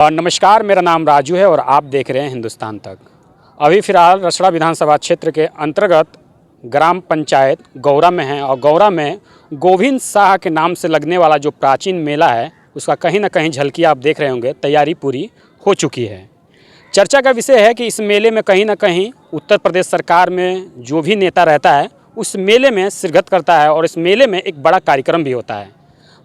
नमस्कार, मेरा नाम राजू है और आप देख रहे हैं हिंदुस्तान तक। अभी फ़िलहाल रसड़ा विधानसभा क्षेत्र के अंतर्गत ग्राम पंचायत गौरा में है और गौरा में गोविंद शाह के नाम से लगने वाला जो प्राचीन मेला है उसका कहीं ना कहीं झलकी आप देख रहे होंगे, तैयारी पूरी हो चुकी है। चर्चा का विषय है कि इस मेले में कहीं ना कहीं उत्तर प्रदेश सरकार में जो भी नेता रहता है उस मेले में शिरकत करता है और इस मेले में एक बड़ा कार्यक्रम भी होता है।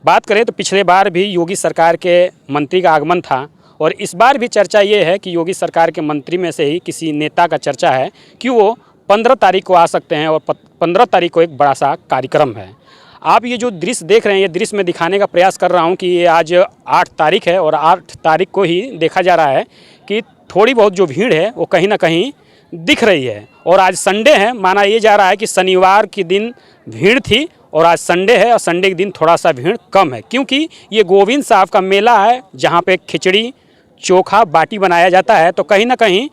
बात करें तो पिछले बार भी योगी सरकार के मंत्री का आगमन था और इस बार भी चर्चा ये है कि योगी सरकार के मंत्री में से ही किसी नेता का चर्चा है कि वो 15 तारीख को आ सकते हैं और 15 तारीख को एक बड़ा सा कार्यक्रम है। आप ये जो दृश्य देख रहे हैं, ये दृश्य मैं दिखाने का प्रयास कर रहा हूँ कि ये आज 8 तारीख है और 8 तारीख को ही देखा जा रहा है कि थोड़ी बहुत जो भीड़ है वो कहीं ना कहीं दिख रही है। और आज संडे है, माना ये जा रहा है कि शनिवार के दिन भीड़ थी और आज संडे है और संडे के दिन थोड़ा सा भीड़ कम है, क्योंकि ये गोविंद साहब का मेला है जहाँ पे खिचड़ी चोखा बाटी बनाया जाता है। तो कहीं ना कहीं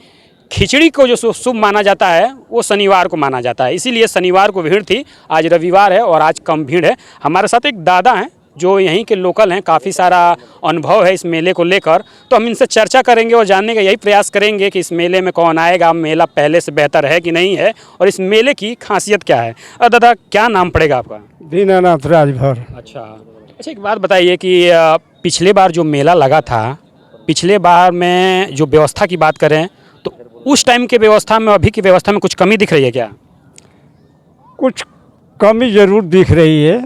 खिचड़ी को जो शुभ माना जाता है वो शनिवार को माना जाता है, इसीलिए शनिवार को भीड़ थी। आज रविवार है और आज कम भीड़ है। हमारे साथ एक दादा हैं जो यहीं के लोकल हैं, काफ़ी सारा अनुभव है इस मेले को लेकर, तो हम इनसे चर्चा करेंगे और जानने का यही प्रयास करेंगे कि इस मेले में कौन आएगा, मेला पहले से बेहतर है कि नहीं है और इस मेले की खासियत क्या है। दादा, क्या नाम पड़ेगा आपका? दीनानाथ राजभर। अच्छा, एक बात बताइए कि पिछले बार जो मेला लगा था, पिछले बार में जो व्यवस्था की बात करें तो उस टाइम के व्यवस्था में अभी की व्यवस्था में कुछ कमी दिख रही है क्या? कुछ कमी ज़रूर दिख रही है।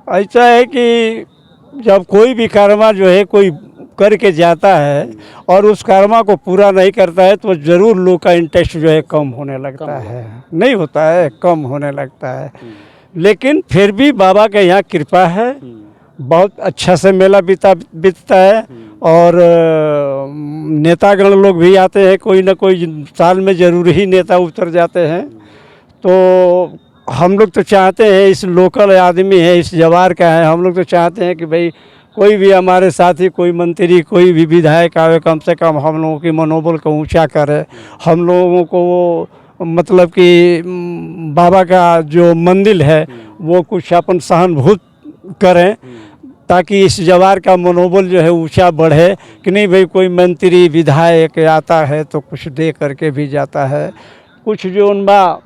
ऐसा है कि जब कोई भी कर्मा जो है कोई करके जाता है और उस कर्मा को पूरा नहीं करता है तो ज़रूर लोग का इंटरेस्ट जो है कम होने लगता है। नहीं होता है, कम होने लगता है। लेकिन फिर भी बाबा के यहाँ कृपा है, बहुत अच्छा से मेला बीतता है और नेतागण लोग भी आते हैं, कोई ना कोई साल में ज़रूर ही नेता उतर जाते हैं। तो हम लोग तो चाहते हैं, इस लोकल आदमी है, इस जवार का है, हम लोग तो चाहते हैं कि भाई कोई भी हमारे साथी, कोई मंत्री, कोई भी विधायक आवे, कम से कम हम लोगों की मनोबल को ऊंचा करे। हम लोगों को वो मतलब कि बाबा का जो मंदिर है वो कुछ अपन सहानुभूत करें ताकि इस जवार का मनोबल जो है ऊंचा बढ़े कि नहीं भाई कोई मंत्री विधायक आता है तो कुछ दे करके भी जाता है। कुछ जो उनका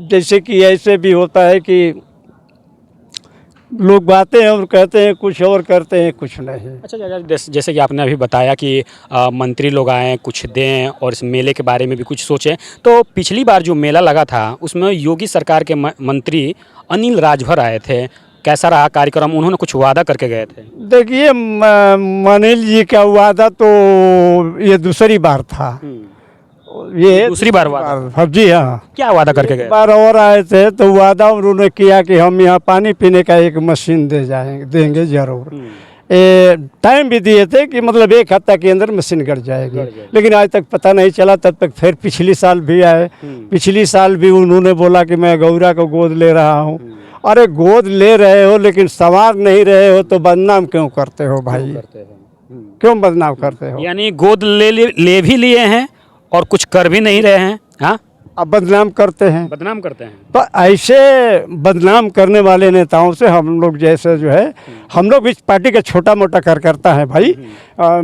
जैसे कि ऐसे भी होता है कि लोग बातें हैं और कहते हैं कुछ और करते हैं कुछ नहीं। अच्छा, जैसे कि आपने अभी बताया कि मंत्री लोग आए, कुछ दें और इस मेले के बारे में भी कुछ सोचें, तो पिछली बार जो मेला लगा था उसमें योगी सरकार के मंत्री अनिल राजभर आए थे। कैसा रहा कार्यक्रम? उन्होंने कुछ वादा करके गए थे। देखिए, अनिल जी का वादा तो ये दूसरी बार था। ये दूसरी बार वादा? जी हाँ। क्या वादा करके गए? बार और आए थे तो वादा उन्होंने किया कि हम यहाँ पानी पीने का एक मशीन देंगे ज़रूर। टाइम भी दिए थे कि मतलब 1 हफ्ता के अंदर मशीन गड़ जाएगी, लेकिन आज तक पता नहीं चला। तब तक फिर पिछली साल भी आए, पिछली साल भी उन्होंने बोला कि मैं गौरा को गोद ले रहा हूँ। अरे गोद ले रहे हो लेकिन संवार नहीं रहे हो तो बदनाम क्यों करते हो भाई? क्यों बदनाम करते हो? यानी गोद ले भी लिए हैं और कुछ कर भी नहीं रहे हैं। हाँ, अब बदनाम करते हैं। बदनाम करते हैं। तो ऐसे बदनाम करने वाले नेताओं से हम लोग जैसे जो है, हम लोग इस पार्टी का छोटा मोटा करता है भाई।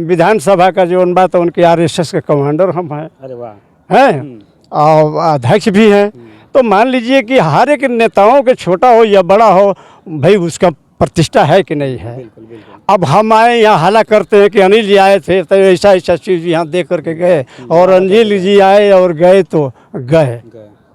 विधानसभा का जो उन बात उनके RSS के कमांडर हम हैं। अरे वाह। हैं और अध्यक्ष भी हैं। तो मान लीजिए कि हर एक नेताओं के छोटा हो या बड़ा हो भाई उसका प्रतिष्ठा है कि नहीं है। बिल्कुल, बिल्कुल। अब हम आए यहाँ हल्ला करते हैं कि अनिल जी आए थे तो ऐसा चीज़ यहाँ देख करके गए और अनिल जी आए और गए तो गए।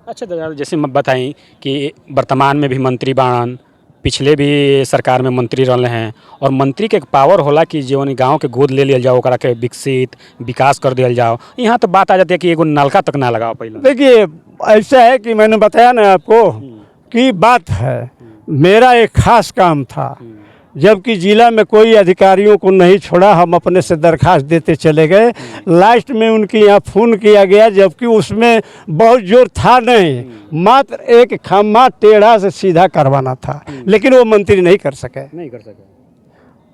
अच्छा दादा, जैसे बताएं कि वर्तमान में भी मंत्री बाणन, पिछले भी सरकार में मंत्री रहे हैं और मंत्री के एक पावर होला कि जो गाँव के गोद ले लिया जाओ, ओकरा के विकसित विकास कर दिया जाओ। यहाँ तो बात आ जाती है कि एगो नलका तक ना लगाओ पहले। देखिए, ऐसा है कि मैंने बताया ना आपको कि बात है, मेरा एक खास काम था, जबकि जिला में कोई अधिकारियों को नहीं छोड़ा, हम अपने से दरखास्त देते चले गए। लास्ट में उनके यहाँ फ़ोन किया गया, जबकि उसमें बहुत जोर था नहीं, मात्र एक खम्मा टेढ़ा से सीधा करवाना था, लेकिन वो मंत्री नहीं कर सके।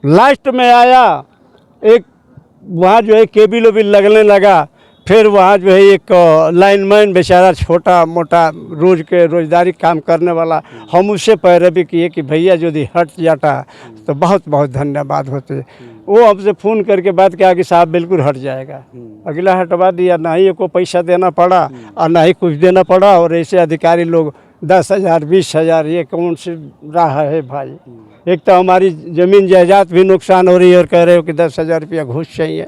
लास्ट में आया एक वहाँ जो है केबिल वेबिल लगने लगा फिर वहाँ जो है एक लाइनमैन बेचारा छोटा मोटा रोज के रोजगारी काम करने वाला, हम उससे पैरवी किए कि भैया यदि हट जाता तो बहुत बहुत धन्यवाद होते। वो हमसे फ़ोन करके बात किया कि साहब बिल्कुल हट जाएगा। अगला हटवा दिया, ना ही को पैसा देना पड़ा और ना ही कुछ देना पड़ा। और ऐसे अधिकारी लोग 10,000 20,000 ये कौन सी राह है भाई। एक तो हमारी ज़मीन जायदाद भी नुकसान हो रही है और कह रहे हो कि 10,000 रुपया घूस चाहिए।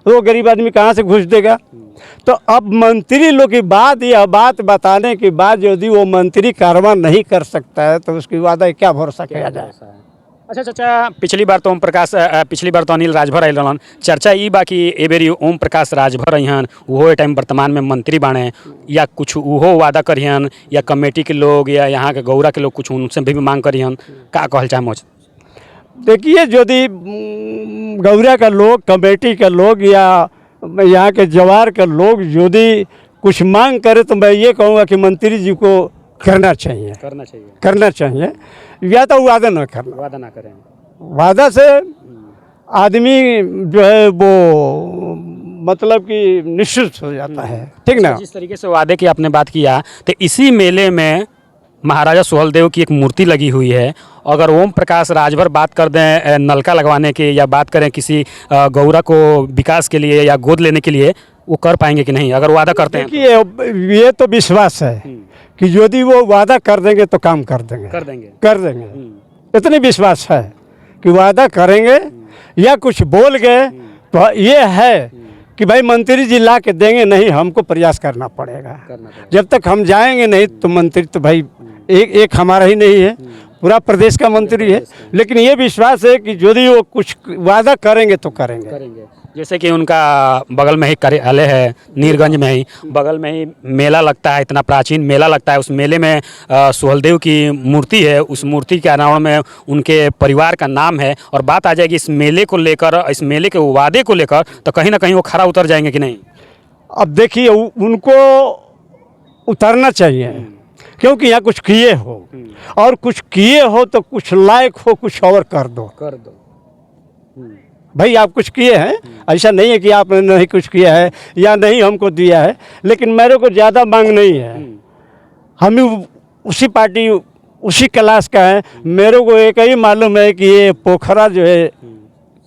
वो गरीब आदमी कहाँ से घूस देगा। तो अब मंत्री लोग की बात या बात बताने के बाद यदि वो मंत्री कार्रवाई नहीं कर सकता है तो उसकी वादा क्या भरोसा किया जाए। अच्छा चाचा, पिछली बार तो पिछली बार तो अनिल राजभर आयल रहन। चर्चा ई बा कि ए बेरी ओम प्रकाश राजभर अहन, उहो टाइम वर्तमान में मंत्री बाणे, या कुछ उहो वादा करिहन, या कमेटी के लोग या यहाँ के गौरा के लोग कुछ उनसे भी मांग करिहन, का कहल चाहे। देखिए यदि गौरा का लोग, कमेटी के लोग या यहाँ के जवार के लोग यदि कुछ मांग करे तो मैं ये कहूँगा कि मंत्री जी को करना चाहिए या तो वादा न करें। वादा से आदमी जो है वो मतलब कि निश्चित हो जाता है, ठीक ना। जिस तरीके से वादे की आपने बात किया, तो इसी मेले में महाराजा सुहेलदेव की एक मूर्ति लगी हुई है। अगर ओम प्रकाश राजभर बात कर दें नलका लगवाने की, या बात करें किसी गौरा को विकास के लिए या गोद लेने के लिए, वो कर पाएंगे कि नहीं अगर वादा करते हैं? देखिए ये तो विश्वास है कि यदि वो वादा कर देंगे तो काम कर देंगे। इतनी विश्वास है कि वादा करेंगे या कुछ बोल गए तो ये है कि भाई मंत्री जी ला के देंगे नहीं, हमको प्रयास करना पड़ेगा। जब तक हम जाएंगे नहीं तो मंत्री तो भाई एक हमारा ही नहीं है, पूरा प्रदेश का मंत्री है। लेकिन ये विश्वास है कि यदि वो कुछ वादा करेंगे तो करेंगे। जैसे कि उनका बगल में ही कार्यालय है, नीरगंज में ही बगल में ही मेला लगता है, इतना प्राचीन मेला लगता है। उस मेले में सुहेलदेव की मूर्ति है, उस मूर्ति के अनावरण में उनके परिवार का नाम है। और बात आ जाएगी इस मेले को लेकर, इस मेले के वादे को लेकर, तो कहीं ना कहीं वो खरा उतर जाएंगे कि नहीं? अब देखिए उनको उतरना चाहिए, क्योंकि यहाँ कुछ किए हो, और कुछ किए हो तो कुछ लायक हो, कुछ और कर दो। भाई आप कुछ किए हैं, ऐसा नहीं है कि आपने नहीं कुछ किया है या नहीं हमको दिया है, लेकिन मेरे को ज़्यादा मांग नहीं है। हम उसी पार्टी उसी क्लास का है। मेरे को एक ही मालूम है कि ये पोखरा जो है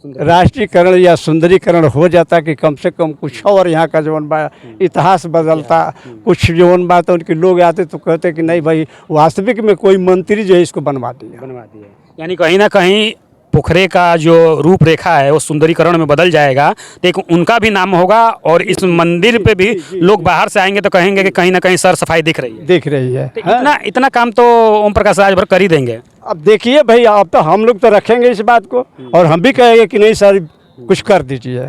राष्ट्रीयकरण या सुंदरीकरण हो जाता कि कम से कम कुछ और यहाँ का जो बा इतिहास बदलता। कुछ जो बात है उनके लोग आते तो कहते कि नहीं भाई वास्तविक में कोई मंत्री जो है इसको बनवा दिया। यानी कहीं ना कहीं पोखरे का जो रूपरेखा है वो सुंदरीकरण में बदल जाएगा, तो एक उनका भी नाम होगा। और इस मंदिर पे भी लोग बाहर से आएंगे तो कहेंगे कि कहीं ना कहीं सर सफाई दिख रही है। तो इतना काम तो ओम प्रकाश राजभर कर ही देंगे। अब देखिए भाई, अब तो हम लोग तो रखेंगे इस बात को, और हम भी कहेंगे कि नहीं सर कुछ कर दीजिए,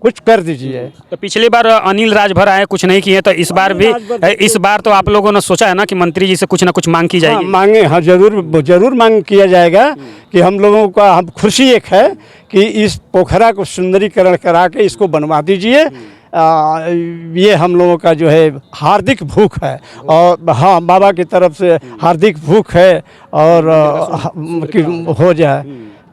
कुछ कर दीजिए। तो पिछली बार अनिल राजभर आए, कुछ नहीं किए, तो इस बार तो आप लोगों ने सोचा है ना कि मंत्री जी से कुछ ना कुछ मांग की जाएगी? मांगे, हाँ जरूर मांग किया जाएगा कि हम लोगों का हम खुशी एक है कि इस पोखरा को सुंदरीकरण करा के इसको बनवा दीजिए। ये हम लोगों का जो है हार्दिक भूख है, और हाँ बाबा की तरफ से हार्दिक भूख है और हो जाए,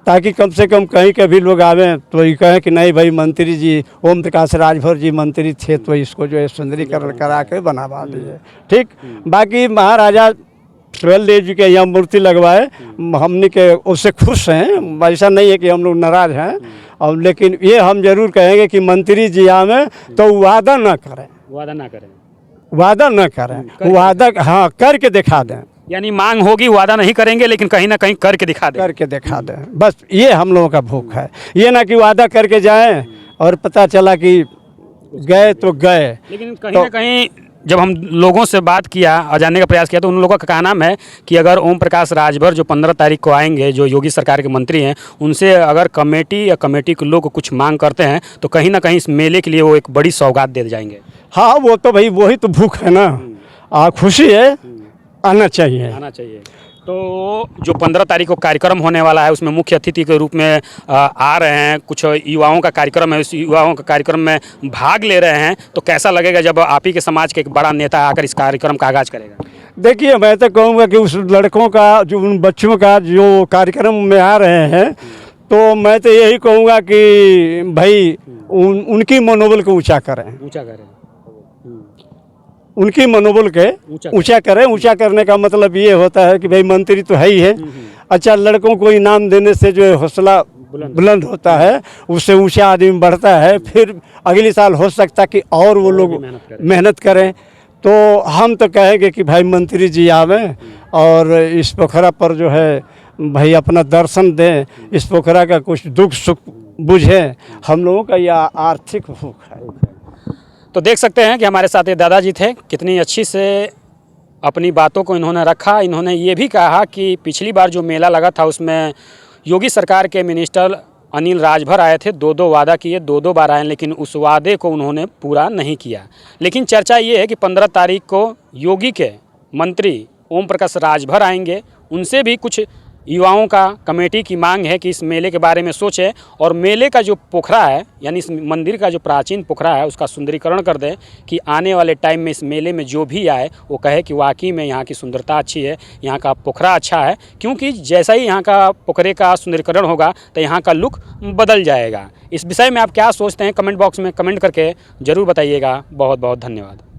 ताकि कम से कम कहीं के भी लोग आवें तो ये कहें कि नहीं भाई मंत्री जी ओम प्रकाश राजभर जी मंत्री थे तो इसको जो है सुंदरीकरण करा के बनवा दिए। ठीक, बाकी महाराजा सुहेलदेव जी के यहाँ मूर्ति लगवाए, हमने के उससे खुश हैं, ऐसा नहीं है कि हम लोग नाराज़ हैं। और लेकिन ये हम जरूर कहेंगे कि मंत्री जी आवें तो वादा ना करें, वादा हाँ करके दिखा दें। यानी मांग होगी, वादा नहीं करेंगे, लेकिन कहीं ना कहीं करके दिखा दें। बस ये हम लोगों का भूख है। ये ना कि वादा करके जाएं और पता चला कि गए तो गए। लेकिन कहीं ना कहीं जब हम लोगों से बात किया और जानने का प्रयास किया तो उन लोगों का कहना है कि अगर ओम प्रकाश राजभर जो 15 तारीख को आएंगे, जो योगी सरकार के मंत्री हैं, उनसे अगर कमेटी या कमेटी के लोग कुछ मांग करते हैं तो कहीं ना कहीं इस मेले के लिए वो एक बड़ी सौगात दे जाएंगे। हाँ वो तो भाई वही तो भूख है ना, खुशी है, आना चाहिए। तो जो 15 तारीख को कार्यक्रम होने वाला है उसमें मुख्य अतिथि के रूप में आ रहे हैं, कुछ युवाओं का कार्यक्रम है, उस युवाओं का कार्यक्रम में भाग ले रहे हैं, तो कैसा लगेगा जब आप ही के समाज के एक बड़ा नेता आकर इस कार्यक्रम का आगाज़ करेगा? देखिए मैं तो कहूँगा कि उस लड़कों का जो उन बच्चों का जो कार्यक्रम में आ रहे हैं तो मैं तो यही कहूँगा कि भाई उनकी मनोबल को ऊंचा करें, ऊंचा करें। उनकी मनोबल के ऊंचा करें। ऊंचा करने का मतलब ये होता है कि भाई मंत्री तो है ही है, अच्छा लड़कों को इनाम देने से जो है हौसला बुलंद होता है, उससे ऊंचा आदमी बढ़ता है, फिर अगले साल हो सकता कि और वो लोग मेहनत करें। तो हम तो कहेंगे कि भाई मंत्री जी आवें और इस पोखरा पर जो है भाई अपना दर्शन दें, इस पोखरा का कुछ दुख सुख बुझें। हम लोगों का यह आर्थिक भूख है। तो देख सकते हैं कि हमारे साथ ये दादाजी थे, कितनी अच्छी से अपनी बातों को इन्होंने रखा। इन्होंने ये भी कहा कि पिछली बार जो मेला लगा था उसमें योगी सरकार के मिनिस्टर अनिल राजभर आए थे, 2-2 वादा किए, 2-2 बार आए, लेकिन उस वादे को उन्होंने पूरा नहीं किया। लेकिन चर्चा ये है कि 15 तारीख को योगी के मंत्री ओम प्रकाश राजभर आएंगे, उनसे भी कुछ युवाओं का कमेटी की मांग है कि इस मेले के बारे में सोचें और मेले का जो पोखरा है, यानी इस मंदिर का जो प्राचीन पोखरा है, उसका सुंदरीकरण कर दें कि आने वाले टाइम में इस मेले में जो भी आए वो कहे कि वाकई में यहाँ की सुंदरता अच्छी है, यहाँ का पोखरा अच्छा है। क्योंकि जैसा ही यहाँ का पोखरे का सुंदरीकरण होगा तो यहाँ का लुक बदल जाएगा। इस विषय में आप क्या सोचते हैं, कमेंट बॉक्स में कमेंट करके ज़रूर बताइएगा। बहुत बहुत धन्यवाद।